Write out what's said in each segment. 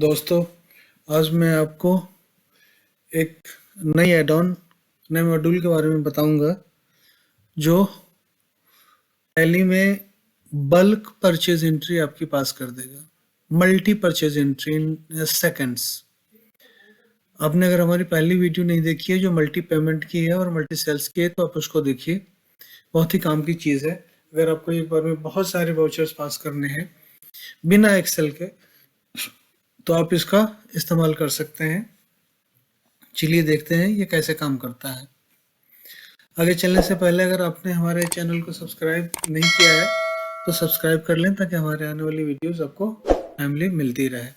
दोस्तों, आज मैं आपको एक नई नए मॉड्यूल के बारे में बताऊंगा जो टैली में बल्क परचेज एंट्री आपकी पास कर देगा। Multi purchase entry in seconds. आपने अगर हमारी पहली वीडियो नहीं देखी है जो मल्टी पेमेंट की है और मल्टी सेल्स की है तो आप उसको देखिए, बहुत ही काम की चीज़ है। अगर आपको एक बार में बहुत सारे वाउचर्स पास करने हैं बिना एक्सेल के तो आप इसका इस्तेमाल कर सकते हैं। चलिए देखते हैं ये कैसे काम करता है। आगे चलने से पहले अगर आपने हमारे चैनल को सब्सक्राइब नहीं किया है तो सब्सक्राइब कर लें ताकि हमारे आने वाली वीडियोस आपको टाइमली मिलती रहे।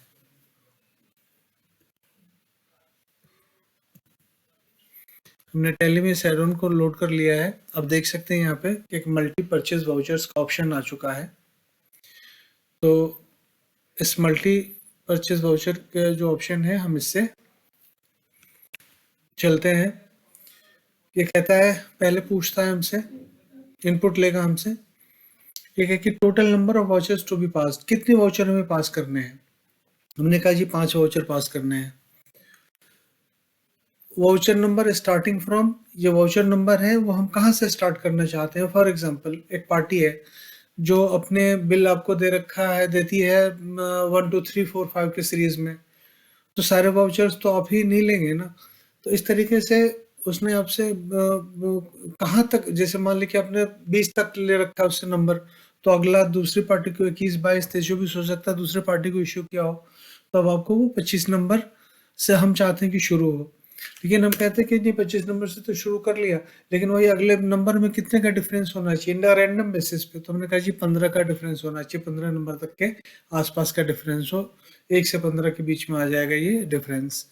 हमने टैली में इस एड-ऑन को लोड कर लिया है। अब देख सकते हैं यहाँ पे एक मल्टी परचेज वाउचर्स का ऑप्शन आ चुका है। तो इस मल्टी परचेज वाउचर का जो ऑप्शन है हम इससे चलते हैं। ये कहता है, पहले पूछता है हमसे, इनपुट लेगा हमसे, ये है कि total number of vouchers to be pass, कितने वाउचर हमें पास करने हैं। हमने कहा जी 5 वाउचर पास करने हैं। वाउचर नंबर स्टार्टिंग फ्रॉम, ये वाउचर नंबर है वो हम कहाँ से स्टार्ट करना चाहते हैं। फॉर एग्जांपल एक पार्टी है जो अपने बिल आपको दे रखा है, देती है 1 2 3 4 5 के सीरीज में, तो सारे वाउचर्स तो आप ही नहीं लेंगे ना। तो इस तरीके से उसने आपसे कहाँ तक, जैसे मान लीजिए कि आपने 20 तक ले रखा है उससे नंबर, तो अगला दूसरी पार्टी को 21 22 23 24 हो सकता है दूसरे पार्टी को इश्यू किया हो, तो अब आपको वो 25 नंबर से हम चाहते हैं कि शुरू हो। लेकिन हम कहते हैं कि नहीं 25 नंबर से तो शुरू कर लिया, लेकिन वही अगले नंबर में कितने का डिफरेंस होना चाहिए इंडिया रैंडम बेसिस पे, तो हमने कहा जी 15 का डिफरेंस होना चाहिए, 15 नंबर तक के आसपास का डिफरेंस हो, 1 से 15 के बीच में आ जाएगा ये डिफरेंस।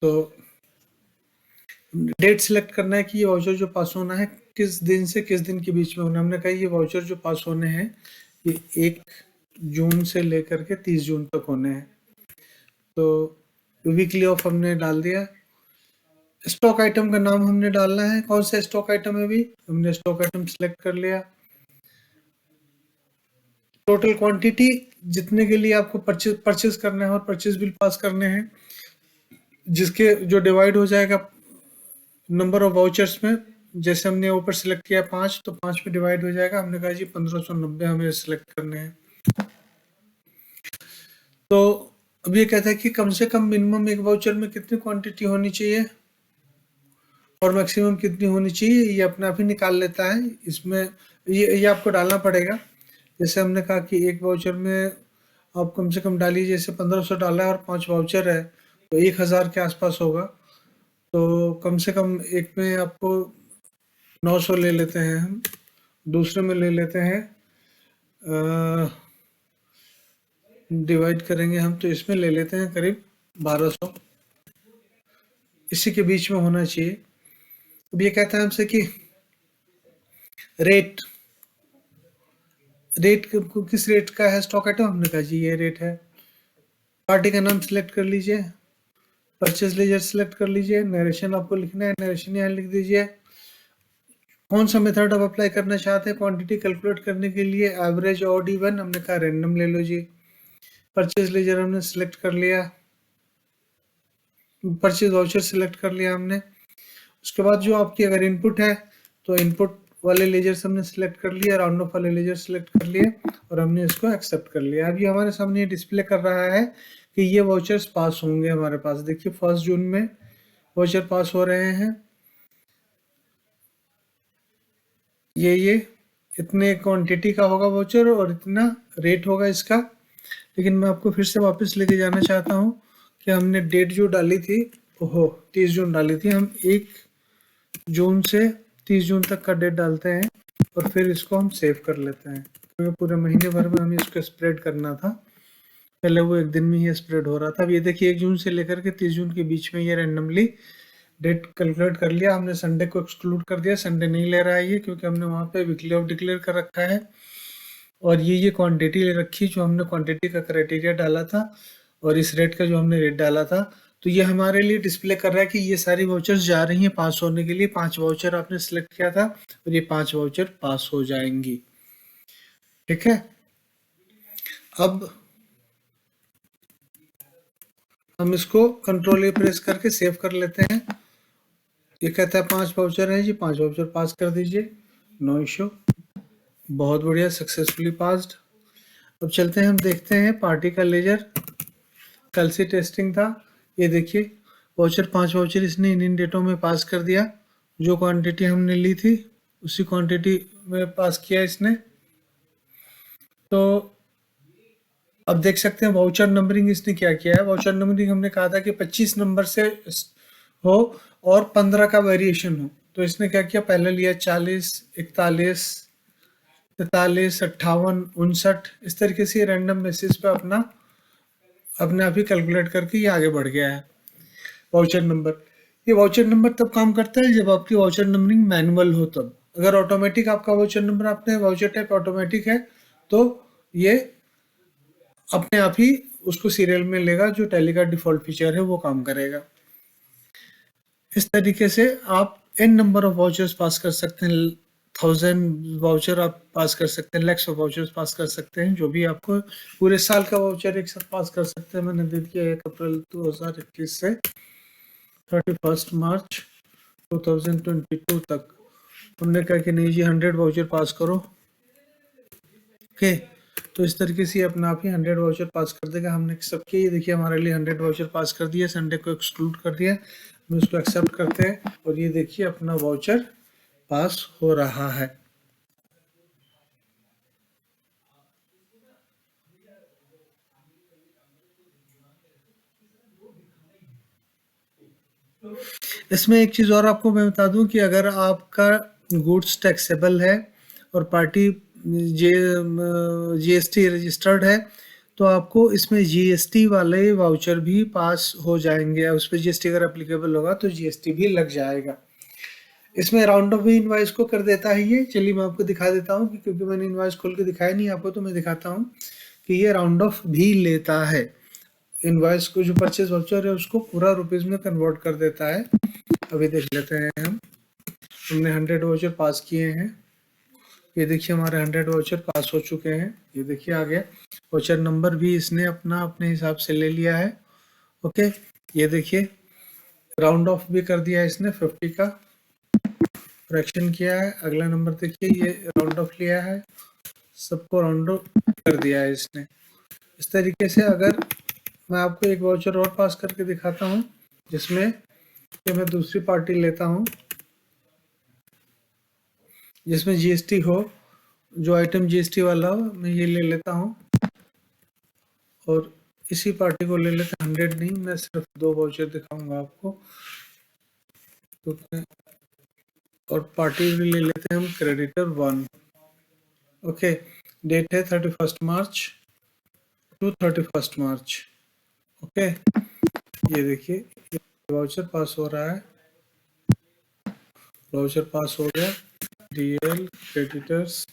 तो डेट सिलेक्ट करना है कि ये वाउचर जो पास होना है किस दिन से किस दिन के बीच में होना। हमने कहा ये वाउचर जो पास होने हैं ये 1 जून से लेकर के 30 जून तक होने हैं। तो वीकली ऑफ हमने डाल दिया। स्टॉक आइटम का नाम हमने डालना है, कौन सा स्टॉक आइटम है, भी हमने स्टॉक आइटम सिलेक्ट कर लिया। टोटल क्वांटिटी, जितने के लिए आपको परचेज करना है और परचेज बिल पास करने हैं, जिसके जो डिवाइड हो जाएगा नंबर ऑफ वाउचर्स में। जैसे हमने ऊपर सिलेक्ट किया 5, तो 5 में डिवाइड हो जाएगा। हमने कहा जी 1590 हमें सिलेक्ट करने हैं। तो अब ये कहता है कि कम से कम मिनिमम एक वाउचर में कितनी क्वांटिटी होनी चाहिए और मैक्सिमम कितनी होनी चाहिए, ये अपने आप ही निकाल लेता है। इसमें ये आपको डालना पड़ेगा। जैसे हमने कहा कि एक वाउचर में आप कम से कम डालिए, जैसे 1500 डाला है और 5 वाउचर है तो 1000 के आसपास होगा। तो कम से कम एक में आपको 900 ले लेते हैं हम, दूसरे में ले लेते हैं डिवाइड करेंगे हम तो इसमें ले लेते हैं करीब 1200, इसी के बीच में होना चाहिए। अब ये कहता है हमसे कि रेट किस रेट का है स्टॉक आइटम। हमने कहा जी ये रेट है। पार्टी का नाम सिलेक्ट कर लीजिए, परचेज लेजर सिलेक्ट कर लीजिए, नरेशन आपको लिखना है, नरेशन यहाँ लिख दीजिए। कौन सा मेथड आप अप्लाई करना चाहते हैं क्वांटिटी कैलकुलेट करने के लिए, एवरेज ऑड इवन, हमने कहा रैंडम ले लो जी। परचेज लेजर हमने सिलेक्ट कर लिया, परचेज वाउचर सिलेक्ट कर लिया हमने। उसके बाद जो आपकी अगर इनपुट है तो इनपुट वाले लेजर हमने सिलेक्ट कर लिया, राउंड ऑफ वाले लेजर सिलेक्ट कर लिए और हमने इसको एक्सेप्ट कर लिया। अभी हमारे सामने ये डिस्प्ले कर रहा है कि ये वाउचर्स पास होंगे हमारे पास। देखिए 1 जून में वाउचर पास हो रहे हैं, ये इतने क्वांटिटी का होगा वाउचर और इतना रेट होगा इसका। लेकिन मैं आपको फिर से वापस लेके जाना चाहता हूँ कि हमने डेट जो डाली थी, ओहो 30 जून डाली थी, हम 1 जून से 30 जून तक का डेट डालते हैं और फिर इसको हम सेव कर लेते हैं, क्योंकि पूरे महीने भर में हमें इसको स्प्रेड करना था। पहले वो एक दिन में ही स्प्रेड हो रहा था। अब ये देखिए 1 जून से लेकर के 30 जून के बीच में ये रैंडमली डेट कैलकुलेट कर लिया हमने। संडे को एक्सक्लूड कर दिया, संडे नहीं ले रहा है ये, क्योंकि हमने वहाँ पे वीकली ऑफ डिक्लेयर कर रखा है। और ये क्वांटिटी ले रखी जो हमने क्वांटिटी का क्राइटेरिया डाला था और इस रेट का जो हमने रेट डाला था। तो ये हमारे लिए डिस्प्ले कर रहा है कि ये सारी वाउचर्स जा रही हैं पास होने के लिए। 5 वाउचर आपने सिलेक्ट किया था और ये 5 वाउचर पास हो जाएंगी। ठीक है। अब हम इसको कंट्रोल ए प्रेस करके सेव कर लेते हैं। ये कहता है 5 वाउचर है जी, 5 वाउचर पास कर दीजिए, नो इशू। बहुत बढ़िया, सक्सेसफुली पास्ड। अब चलते हैं, हम देखते हैं पार्टी का लेजर। कल से टेस्टिंग था, ये देखिए वाउचर 5 वाउचर इसने इन डेटों में पास कर दिया। जो क्वांटिटी हमने ली थी उसी क्वांटिटी में पास किया इसने। तो अब देख सकते हैं वाउचर नंबरिंग इसने क्या किया है। वाउचर नंबरिंग हमने कहा था कि 25 नंबर से हो और 15 का वेरिएशन हो। तो इसने क्या किया, पहले लिया 40, 41, 43, 58, 59, इस तरीके से रैंडम बेसिस पे अपने आप ही कैलकुलेट करके ये आगे बढ़ गया है वाउचर नंबर। ये वाउचर नंबर तब काम करता है जब आपकी वाउचर नंबरिंग मैनुअल हो तब। अगर ऑटोमेटिक आपका वाउचर नंबर, आपने वाउचर टाइप ऑटोमेटिक है, तो ये अपने आप ही उसको सीरियल में लेगा। जो टैली का डिफॉल्ट फीचर है वो काम करेगा। इस तरीके से आप n नंबर ऑफ वाउचर्स पास कर सकते हैं। 1000 वाउचर आप पास कर सकते हैं, लैक्स ऑफ वाउचर्स पास कर सकते हैं। जो भी आपको पूरे साल का वाउचर एक साथ पास कर सकते हैं। मैंने दे दिया 1 अप्रैल 2021 से 31 मार्च 2022 तक। हमने कहा कि नहीं जी 100 वाउचर पास करो। ओके, तो इस तरीके से अपना आप ही 100 वाउचर पास कर देगा। हमने सबके, ये देखिए हमारे लिए 100 वाउचर पास कर दिया, संडे को एक्सक्लूड कर दिया। हम इसको एक्सेप्ट करते हैं और ये देखिए अपना वाउचर पास हो रहा है। इसमें एक चीज़ और आपको मैं बता दूं कि अगर आपका गुड्स टैक्सेबल है और पार्टी जीएसटी रजिस्टर्ड है, तो आपको इसमें जीएसटी वाले वाउचर भी पास हो जाएंगे। उस पर जीएसटी अगर एप्लीकेबल होगा तो जीएसटी भी लग जाएगा। इसमें राउंड ऑफ भी इनवाइस को कर देता है ये। चलिए मैं आपको दिखा देता हूँ, क्योंकि मैंने इनवाइस खोल के दिखाया नहीं आपको, तो मैं दिखाता हूँ कि ये राउंड ऑफ भी लेता है। इनवाइस को, जो परचेज वाउचर है उसको पूरा रुपीज में कन्वर्ट कर देता है। अभी देख लेते हैं हमने 100 वाउचर पास किए हैं। ये देखिए हमारे 100 वाउचर पास हो चुके हैं। ये देखिए आ गया वाउचर नंबर भी इसने अपने हिसाब से ले लिया है। ओके, ये देखिए राउंड ऑफ भी कर दिया इसने, 50 का फ्रैक्शन किया है। अगला नंबर देखिए, ये राउंड ऑफ लिया है, सबको राउंड ऑफ कर दिया है इसने। इस तरीके से अगर मैं आपको एक वाउचर और पास करके दिखाता हूँ, जिसमें कि मैं दूसरी पार्टी लेता हूँ जिसमें जीएसटी हो, जो आइटम जीएसटी वाला हो, मैं ये ले लेता हूँ और इसी पार्टी को ले लेते हैं। 100 नहीं, मैं सिर्फ 2 वाउचर दिखाऊंगा आपको। तो और पार्टी भी ले लेते हैं हम क्रेडिटर 1। ओके, डेट है 31 मार्च टू 31 मार्च। ओके, ये देखिए वाउचर पास हो रहा है, वाउचर पास हो गया। डीएल क्रेडिटर्स,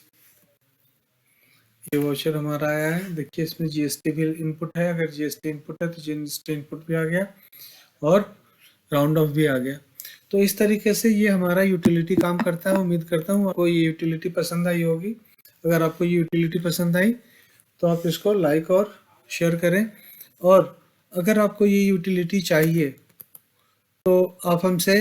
ये वाउचर हमारा आया है। देखिए इसमें जीएसटी भी इनपुट है। अगर जीएसटी इनपुट है तो जीएसटी इनपुट भी आ गया और राउंड ऑफ भी आ गया। तो इस तरीके से ये हमारा यूटिलिटी काम करता है। उम्मीद करता हूँ आपको ये यूटिलिटी पसंद आई होगी। अगर आपको ये यूटिलिटी पसंद आई तो आप इसको लाइक और शेयर करें। और अगर आपको ये यूटिलिटी चाहिए तो आप हमसे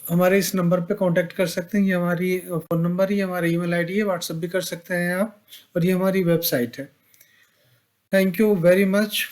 हमारे इस नंबर पे कांटेक्ट कर सकते हैं। ये हमारी फ़ोन नंबर ही, हमारी ईमेल आईडी है, व्हाट्सएप भी कर सकते हैं आप, और ये हमारी वेबसाइट है। Thank you very much